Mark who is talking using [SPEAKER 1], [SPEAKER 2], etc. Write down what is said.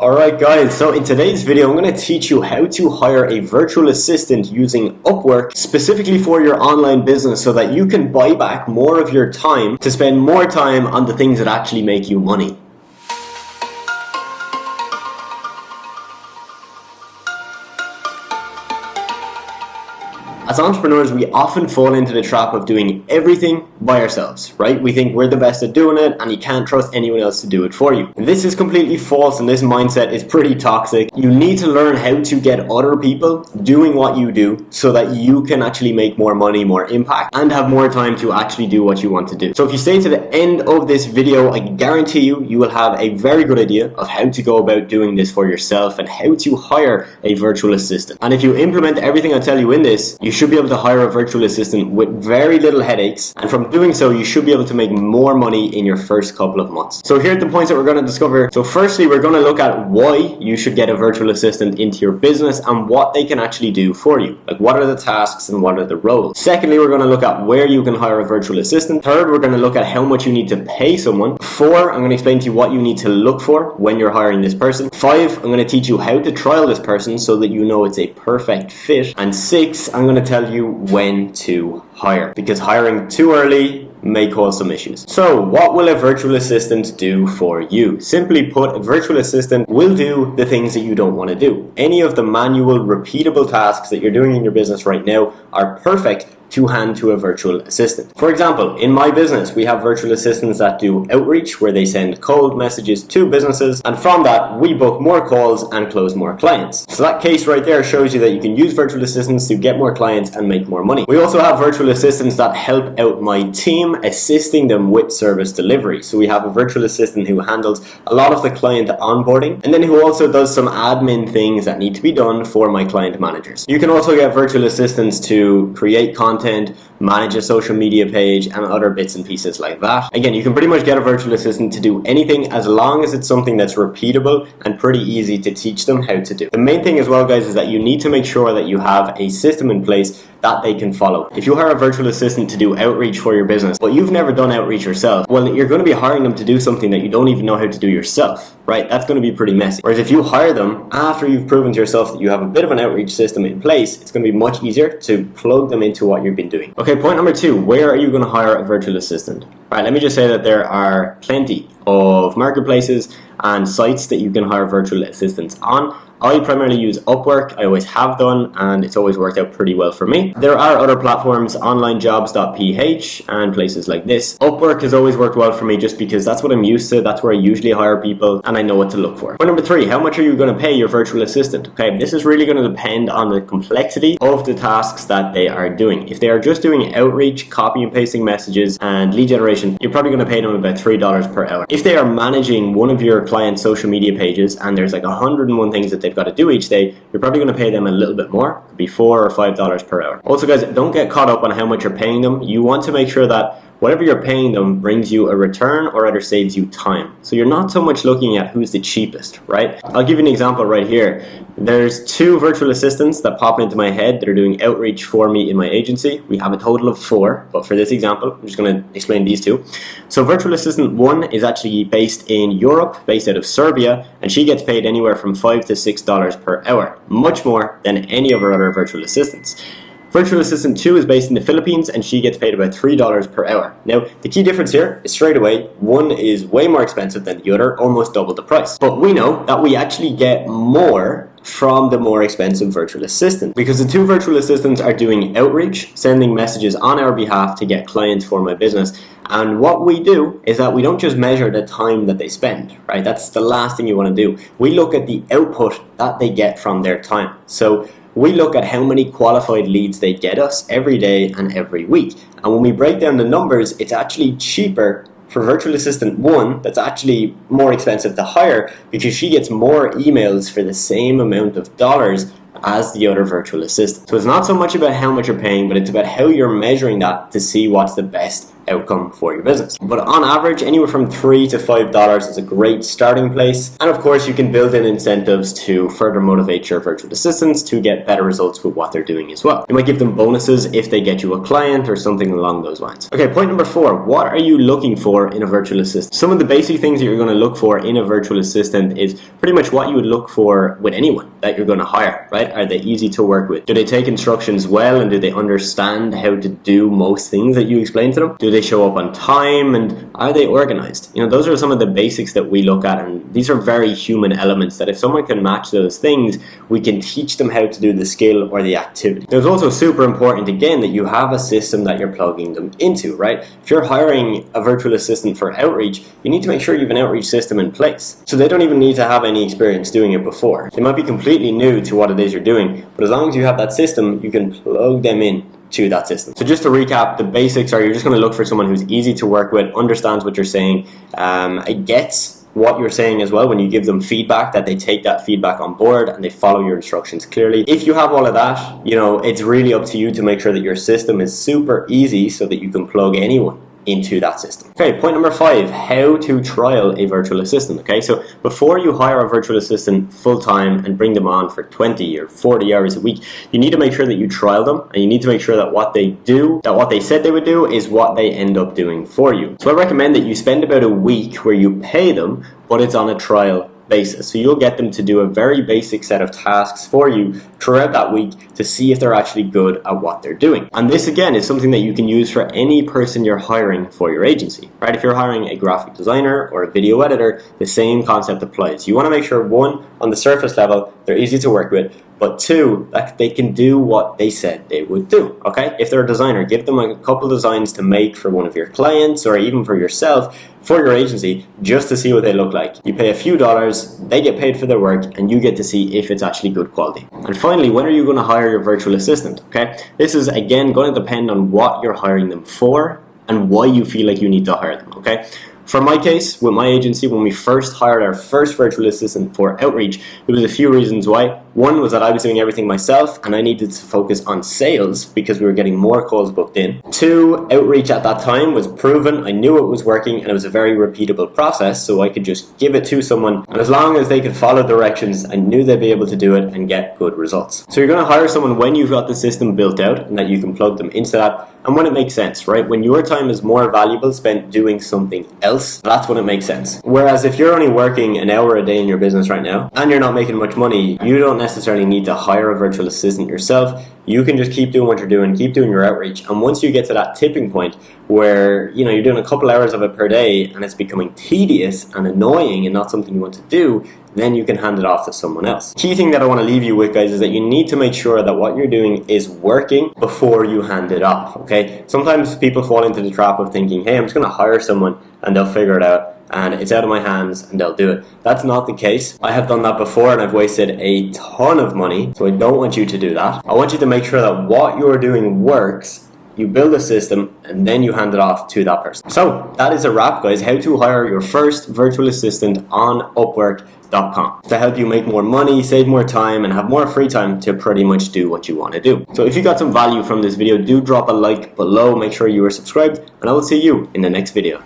[SPEAKER 1] Alright guys, so in today's video I'm going to teach you how to hire a virtual assistant using Upwork specifically for your online business so that you can buy back more of your time to spend more time on the things that actually make you money. As entrepreneurs, we often fall into the trap of doing everything by ourselves, right? We think we're the best at doing it and you can't trust anyone else to do it for you. And this is completely false, and this mindset is pretty toxic. You need to learn how to get other people doing what you do so that you can actually make more money, more impact, and have more time to actually do what you want to do. So if you stay to the end of this video, I guarantee you will have a very good idea of how to go about doing this for yourself and how to hire a virtual assistant. And if you implement everything I tell you in this, you should be able to hire a virtual assistant with very little headaches, and from doing so you should be able to make more money in your first couple of months. So here are the points that we're going to discover. So firstly, we're going to look at why you should get a virtual assistant into your business and what they can actually do for you. Like, what are the tasks and what are the roles? Secondly, we're going to look at where you can hire a virtual assistant. Third, we're going to look at how much you need to pay someone. 4, I'm going to explain to you what you need to look for when you're hiring this person. 5, I'm going to teach you how to trial this person so that you know it's a perfect fit. And 6, I'm going to tell you when to hire, because hiring too early may cause some issues. So what will a virtual assistant do for you? Simply put, a virtual assistant will do the things that you don't want to do. Any of the manual, repeatable tasks that you're doing in your business right now are perfect to hand to a virtual assistant. For example, in my business, we have virtual assistants that do outreach, where they send cold messages to businesses, and from that, we book more calls and close more clients. So that case right there shows you that you can use virtual assistants to get more clients and make more money. We also have virtual assistants that help out my team, assisting them with service delivery. So we have a virtual assistant who handles a lot of the client onboarding, and then who also does some admin things that need to be done for my client managers. You can also get virtual assistants to create content, manage a social media page, and other bits and pieces like that. Again, you can pretty much get a virtual assistant to do anything as long as it's something that's repeatable and pretty easy to teach them how to do. The main thing as well, guys, is that you need to make sure that you have a system in place that they can follow. If you hire a virtual assistant to do outreach for your business, but you've never done outreach yourself, well, you're going to be hiring them to do something that you don't even know how to do yourself, right? That's going to be pretty messy. Whereas if you hire them after you've proven to yourself that you have a bit of an outreach system in place, it's going to be much easier to plug them into what you've been doing. Okay, point number 2, where are you going to hire a virtual assistant? Right, let me just say that there are plenty of marketplaces and sites that you can hire virtual assistants on. I primarily use Upwork. I always have done, and it's always worked out pretty well for me. There are other platforms, onlinejobs.ph and places like this. Upwork has always worked well for me just because that's what I'm used to, that's where I usually hire people, and I know what to look for. Point number 3, how much are you going to pay your virtual assistant? Okay, this is really going to depend on the complexity of the tasks that they are doing. If they are just doing outreach, copy and pasting messages, and lead generation, you're probably going to pay them about $3 per hour. If they are managing one of your client's social media pages and there's like 101 things that they've got to do each day, you're probably going to pay them a little bit more, could be $4 or $5 per hour. Also, guys, don't get caught up on how much you're paying them. You want to make sure that whatever you're paying them brings you a return or either saves you time. So you're not so much looking at who's the cheapest, right? I'll give you an example right here. There's 2 virtual assistants that pop into my head that are doing outreach for me in my agency. We have a total of 4, but for this example, I'm just going to explain these 2. So virtual assistant 1 is actually based in Europe, based out of Serbia, and she gets paid anywhere from $5 to $6 per hour, much more than any of our other virtual assistants. Virtual assistant 2 is based in the Philippines, and she gets paid about $3 per hour. Now, the key difference here is straight away, one is way more expensive than the other, almost double the price. But we know that we actually get more from the more expensive virtual assistant, because the 2 virtual assistants are doing outreach, sending messages on our behalf to get clients for my business. And what we do is that we don't just measure the time that they spend, right? That's the last thing you want to do. We look at the output that they get from their time. So we look at how many qualified leads they get us every day and every week. And when we break down the numbers, it's actually cheaper for virtual assistant 1 that's actually more expensive to hire, because she gets more emails for the same amount of dollars as the other virtual assistant. So it's not so much about how much you're paying, but it's about how you're measuring that to see what's the best outcome for your business. But on average, anywhere from $3 to $5 is a great starting place. And of course, you can build in incentives to further motivate your virtual assistants to get better results with what they're doing as well. You might give them bonuses if they get you a client or something along those lines. Okay, point number 4, what are you looking for in a virtual assistant? Some of the basic things that you're going to look for in a virtual assistant is pretty much what you would look for with anyone that you're going to hire, right? Are they easy to work with? Do they take instructions well, and do they understand how to do most things that you explain to them? Do they show up on time, and are they organized? You know, those are some of the basics that we look at, and these are very human elements that if someone can match those things, we can teach them how to do the skill or the activity. It's also super important, again, that you have a system that you're plugging them into, right? If you're hiring a virtual assistant for outreach, you need to make sure you have an outreach system in place. So they don't even need to have any experience doing it before. They might be completely new to what it is you're doing, but as long as you have that system, you can plug them in to that system. So just to recap, the basics are you're just going to look for someone who's easy to work with, understands what you're saying, gets what you're saying as well when you give them feedback, that they take that feedback on board and they follow your instructions clearly. If you have all of that, you know, it's really up to you to make sure that your system is super easy so that you can plug anyone into that system. Okay, point number 5, how to trial a virtual assistant. Okay, so before you hire a virtual assistant full-time and bring them on for 20 or 40 hours a week, you need to make sure that you trial them, and you need to make sure that what they do, that what they said they would do is what they end up doing for you. So I recommend that you spend about a week where you pay them, but it's on a trial basis. So you'll get them to do a very basic set of tasks for you throughout that week to see if they're actually good at what they're doing. And this again is something that you can use for any person you're hiring for your agency, right? If you're hiring a graphic designer or a video editor, the same concept applies. You want to make sure, 1, on the surface level, they're easy to work with, but 2, that they can do what they said they would do, okay? If they're a designer, give them a couple designs to make for one of your clients or even for yourself, for your agency, just to see what they look like. You pay a few dollars, they get paid for their work, and you get to see if it's actually good quality. And finally, when are you going to hire your virtual assistant, okay? This is, again, going to depend on what you're hiring them for and why you feel like you need to hire them, okay? For my case, with my agency, when we first hired our first virtual assistant for outreach, there was a few reasons why. One was that I was doing everything myself and I needed to focus on sales because we were getting more calls booked in. 2, outreach at that time was proven. I knew it was working and it was a very repeatable process, so I could just give it to someone, and as long as they could follow directions, I knew they'd be able to do it and get good results. So you're going to hire someone when you've got the system built out and that you can plug them into that, and when it makes sense, right? When your time is more valuable spent doing something else, that's when it makes sense. Whereas if you're only working an hour a day in your business right now and you're not making much money, you don't necessarily need to hire a virtual assistant yourself. You can just keep doing what you're doing, keep doing your outreach, and once you get to that tipping point where, you know, you're doing a couple hours of it per day and it's becoming tedious and annoying and not something you want to do, then you can hand it off to someone else. Key thing that I want to leave you with, guys, is that you need to make sure that what you're doing is working before you hand it off, okay? Sometimes people fall into the trap of thinking, hey, I'm just going to hire someone and they'll figure it out, and it's out of my hands and they'll do it. That's not the case. I have done that before and I've wasted a ton of money, so I don't want you to do that. I want you to make sure that what you're doing works. You build a system and then you hand it off to that person. So that is a wrap, guys. How to hire your first virtual assistant on Upwork.com to help you make more money, save more time, and have more free time to pretty much do what you want to do. So if you got some value from this video, do drop a like below. Make sure you are subscribed, and I will see you in the next video.